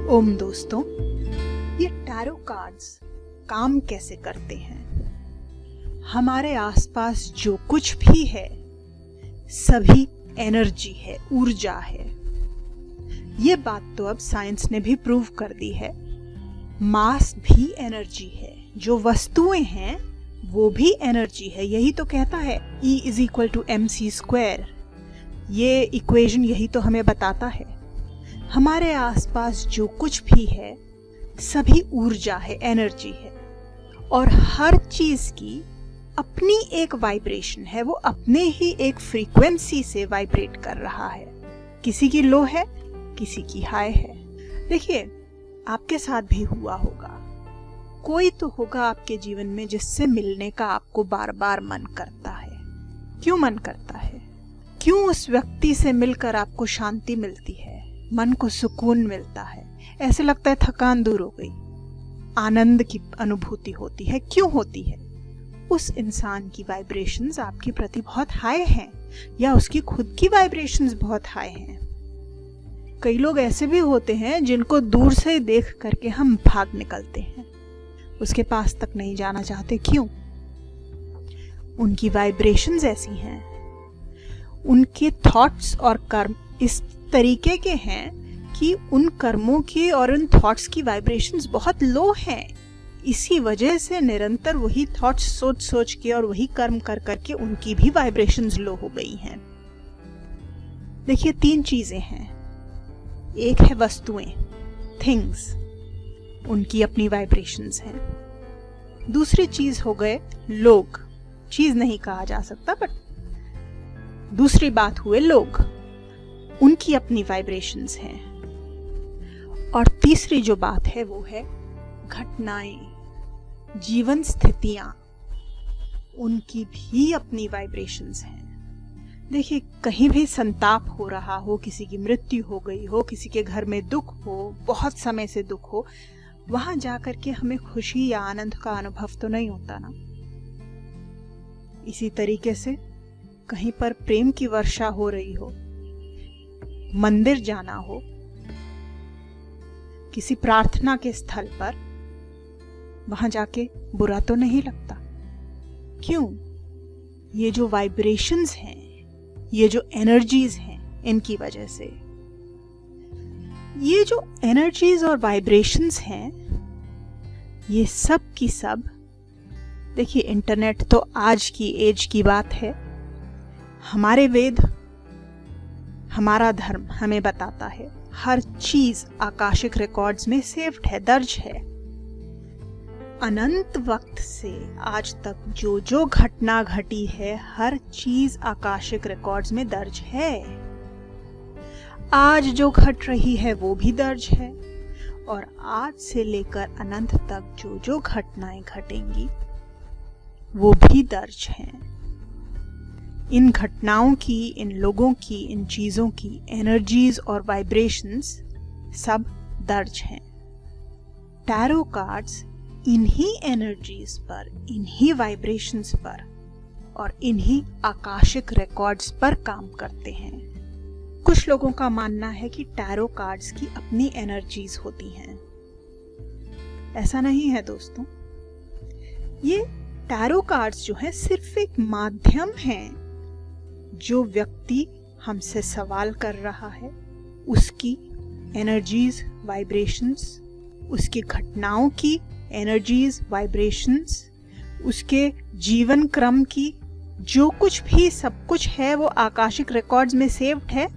ओम दोस्तों, ये tarot cards काम कैसे करते हैं? हमारे आसपास जो कुछ भी है सभी एनर्जी है, ऊर्जा है। ये बात तो अब साइंस ने भी प्रूव कर दी है। मास भी एनर्जी है, जो वस्तुएं हैं वो भी एनर्जी है। यही तो कहता है E = mc²। ये इक्वेशन यही तो हमें बताता है। हमारे आसपास जो कुछ भी है सभी ऊर्जा है, एनर्जी है, और हर चीज की अपनी एक वाइब्रेशन है। वो अपने ही एक फ्रीक्वेंसी से वाइब्रेट कर रहा है। किसी की लो है, किसी की हाई है। देखिए, आपके साथ भी हुआ होगा। कोई तो होगा आपके जीवन में जिससे मिलने का आपको बार बार मन करता है। क्यों मन करता है? क्यों उस व्यक्ति से मिलकर आपको शांति मिलती है, मन को सुकून मिलता है, ऐसे लगता है थकान दूर हो गई, आनंद की अनुभूति होती है? क्यों होती है? उस इंसान की वाइब्रेशंस आपके प्रति बहुत हाई हैं, या उसकी खुद की वाइब्रेशंस बहुत हाई हैं। कई लोग ऐसे भी होते हैं जिनको दूर से देख करके हम भाग निकलते हैं, उसके पास तक नहीं जाना चाहते। क्यों? उनकी वाइब्रेशंस ऐसी हैं, उनके थॉट्स और कर्म इस तरीके के हैं कि उन कर्मों की और उन थॉट्स की वाइब्रेशंस बहुत लो हैं। इसी वजह से निरंतर वही थॉट्स सोच सोच के और वही कर्म कर करके उनकी भी वाइब्रेशंस लो हो गई हैं। देखिए, 3 चीजें हैं। एक है वस्तुएं, थिंग्स, उनकी अपनी वाइब्रेशंस हैं। दूसरी चीज हो गए लोग, चीज नहीं कहा जा सकता, बट दूसरी बात हुए लोग, उनकी अपनी वाइब्रेशंस हैं। और तीसरी जो बात है वो है घटनाएं, जीवन स्थितियां, उनकी भी अपनी वाइब्रेशंस हैं। देखिए, कहीं भी संताप हो रहा हो, किसी की मृत्यु हो गई हो, किसी के घर में दुख हो, बहुत समय से दुख हो, वहां जाकर के हमें खुशी या आनंद का अनुभव तो नहीं होता ना। इसी तरीके से कहीं पर प्रेम की वर्षा हो रही हो, मंदिर जाना हो, किसी प्रार्थना के स्थल पर, वहां जाके बुरा तो नहीं लगता। क्यों? ये जो वाइब्रेशंस हैं, ये जो एनर्जीज हैं, इनकी वजह से। ये जो एनर्जीज और वाइब्रेशंस हैं, ये सब की सब, देखिए, इंटरनेट तो आज की एज की बात है। हमारे वेद, हमारा धर्म हमें बताता है हर चीज आकाशिक रिकॉर्ड्स में सेव्ड है, दर्ज है। अनंत वक्त से आज तक जो जो घटना घटी है, हर चीज आकाशिक रिकॉर्ड्स में दर्ज है। आज जो घट रही है वो भी दर्ज है, और आज से लेकर अनंत तक जो जो घटनाएं घटेंगी वो भी दर्ज हैं। इन घटनाओं की, इन लोगों की, इन चीजों की एनर्जीज और वाइब्रेशंस सब दर्ज हैं। टैरो कार्ड्स इन्हीं एनर्जीज पर, इन्हीं वाइब्रेशंस पर और इन्हीं आकाशिक रिकॉर्ड्स पर काम करते हैं। कुछ लोगों का मानना है कि टैरो कार्ड्स की अपनी एनर्जीज होती हैं। ऐसा नहीं है दोस्तों। ये टैरो कार्ड्स जो है सिर्फ एक माध्यम है। जो व्यक्ति हमसे सवाल कर रहा है उसकी एनर्जीज, वाइब्रेशंस, उसकी घटनाओं की एनर्जीज, वाइब्रेशंस, उसके जीवन क्रम की जो कुछ भी सब कुछ है वो आकाशिक रिकॉर्ड्स में सेव्ड है।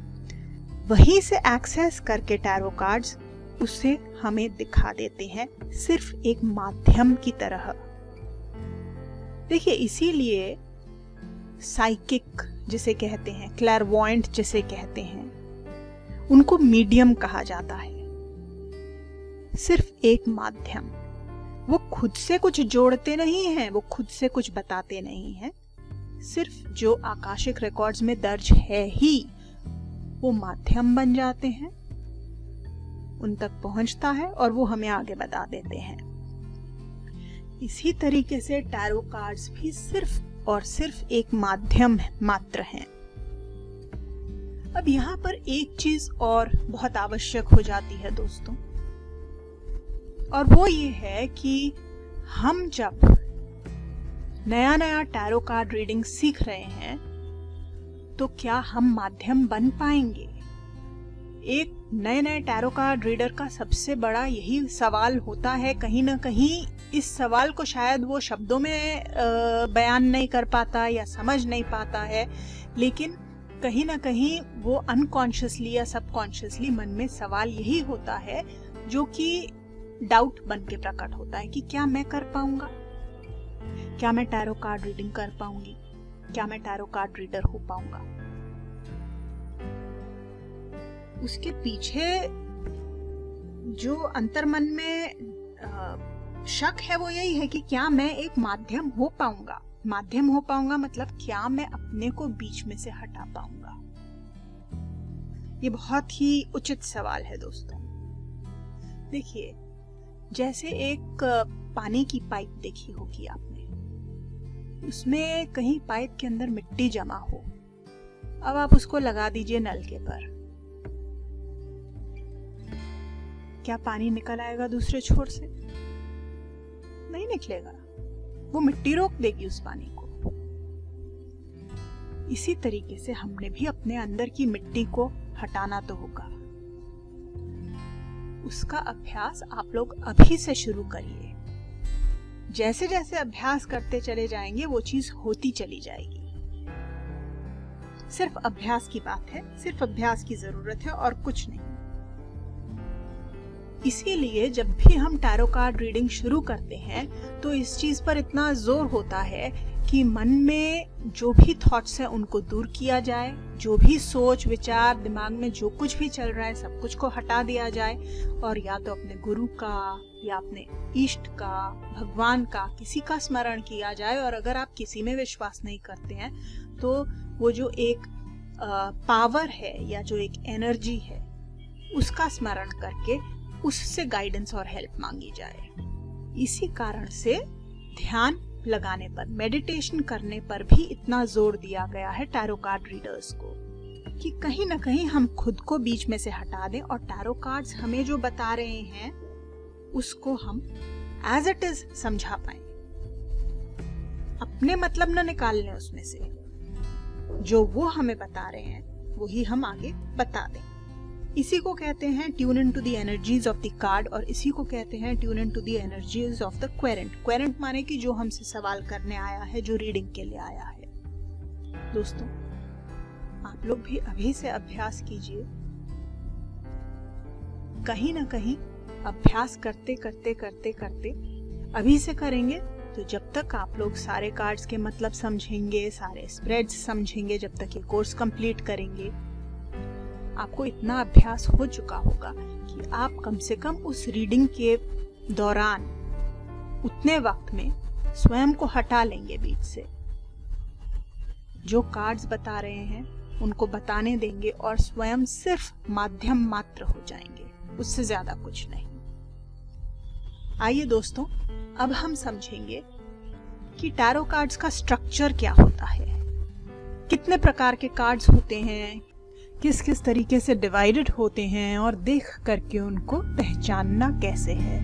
वहीं से एक्सेस करके टैरो कार्ड्स उसे हमें दिखा देते हैं, सिर्फ एक माध्यम की तरह। देखिए, इसीलिए साइकिक जिसे कहते हैं, क्लैरवॉयंट जिसे कहते हैं, उनको मीडियम कहा जाता है। सिर्फ एक माध्यम। वो खुद से कुछ जोड़ते नहीं हैं, वो खुद से कुछ बताते नहीं हैं। सिर्फ जो आकाशिक रिकॉर्ड्स में दर्ज है ही वो माध्यम बन जाते हैं, उन तक पहुंचता है और वो हमें आगे बता देते हैं। इसी तरीके से टैरो कार्ड्स भी सिर्फ और सिर्फ एक माध्यम मात्र हैं। अब यहाँ पर एक चीज और बहुत आवश्यक हो जाती है दोस्तों, और वो ये है कि हम जब नया नया टैरो कार्ड रीडिंग सीख रहे हैं तो क्या हम माध्यम बन पाएंगे? एक नए नए टैरो कार्ड रीडर का सबसे बड़ा यही सवाल होता है। कहीं ना कहीं इस सवाल को शायद वो शब्दों में बयान नहीं कर पाता या समझ नहीं पाता है, लेकिन कहीं ना कहीं वो अनकॉन्शियसली या सबकॉन्शियसली मन में सवाल यही होता है जो कि डाउट बन के प्रकट होता है कि क्या मैं कर पाऊंगा, क्या मैं टैरो कार्ड रीडिंग कर पाऊंगी, क्या मैं टैरो कार्ड रीडर हो पाऊंगा। उसके पीछे जो अंतर्मन में शक है वो यही है कि क्या मैं एक माध्यम हो पाऊंगा। माध्यम हो पाऊंगा मतलब क्या मैं अपने को बीच में से हटा पाऊंगा। ये बहुत ही उचित सवाल है दोस्तों। देखिए, जैसे एक पानी की पाइप देखी होगी आपने, उसमें कहीं पाइप के अंदर मिट्टी जमा हो। अब आप उसको लगा दीजिए नलके पर, क्या पानी निकल आएगा दूसरे छोर से? नहीं निकलेगा, वो मिट्टी रोक देगी उस पानी को। इसी तरीके से हमने भी अपने अंदर की मिट्टी को हटाना तो होगा। उसका अभ्यास आप लोग अभी से शुरू करिए। जैसे जैसे अभ्यास करते चले जाएंगे वो चीज होती चली जाएगी। सिर्फ अभ्यास की बात है, सिर्फ अभ्यास की जरूरत है और कुछ नहीं। इसीलिए जब भी हम टैरो कार्ड रीडिंग शुरू करते हैं तो इस चीज पर इतना जोर होता है कि मन में जो भी थॉट्स हैं उनको दूर किया जाए, जो भी सोच विचार दिमाग में जो कुछ भी चल रहा है सब कुछ को हटा दिया जाए और या तो अपने गुरु का या अपने इष्ट का, भगवान का, किसी का स्मरण किया जाए। और अगर आप किसी में विश्वास नहीं करते हैं तो वो जो एक पावर है या जो एक एनर्जी है उसका स्मरण करके उससे गाइडेंस और हेल्प मांगी जाए। इसी कारण से ध्यान लगाने पर, मेडिटेशन करने पर भी इतना जोर दिया गया है टैरो कार्ड रीडर्स को कि कहीं ना कहीं हम खुद को बीच में से हटा दें और टैरो कार्ड्स हमें जो बता रहे हैं उसको हम एज इट इज समझा पाए, अपने मतलब न निकाल लें उसमें से। जो वो हमें बता रहे हैं वही हम आगे बता दें। इसी को कहते हैं tune in to the energies of the card और इसी को कहते हैं tune in to the energies of the querent. Querent माने कि जो हमसे सवाल करने आया है, जो रीडिंग के लिए आया है। दोस्तों, आप लोग भी अभी से अभ्यास कीजिए। कहीं ना कहीं अभ्यास करते करते करते करते अभी से करेंगे तो जब तक आप लोग सारे कार्ड्स के मतलब समझेंगे, सारे स्प्रेड्स समझेंगे, जब तक ये कोर्स कंप्लीट करेंगे, आपको इतना अभ्यास हो चुका होगा कि आप कम से कम उस रीडिंग के दौरान उतने वक्त में स्वयं को हटा लेंगे बीच से। जो कार्ड्स बता रहे हैं उनको बताने देंगे और स्वयं सिर्फ माध्यम मात्र हो जाएंगे, उससे ज्यादा कुछ नहीं। आइए दोस्तों, अब हम समझेंगे कि टैरो कार्ड्स का स्ट्रक्चर क्या होता है, कितने प्रकार के कार्ड्स होते हैं, किस किस तरीके से डिवाइडेड होते हैं और देख करके उनको पहचानना कैसे है।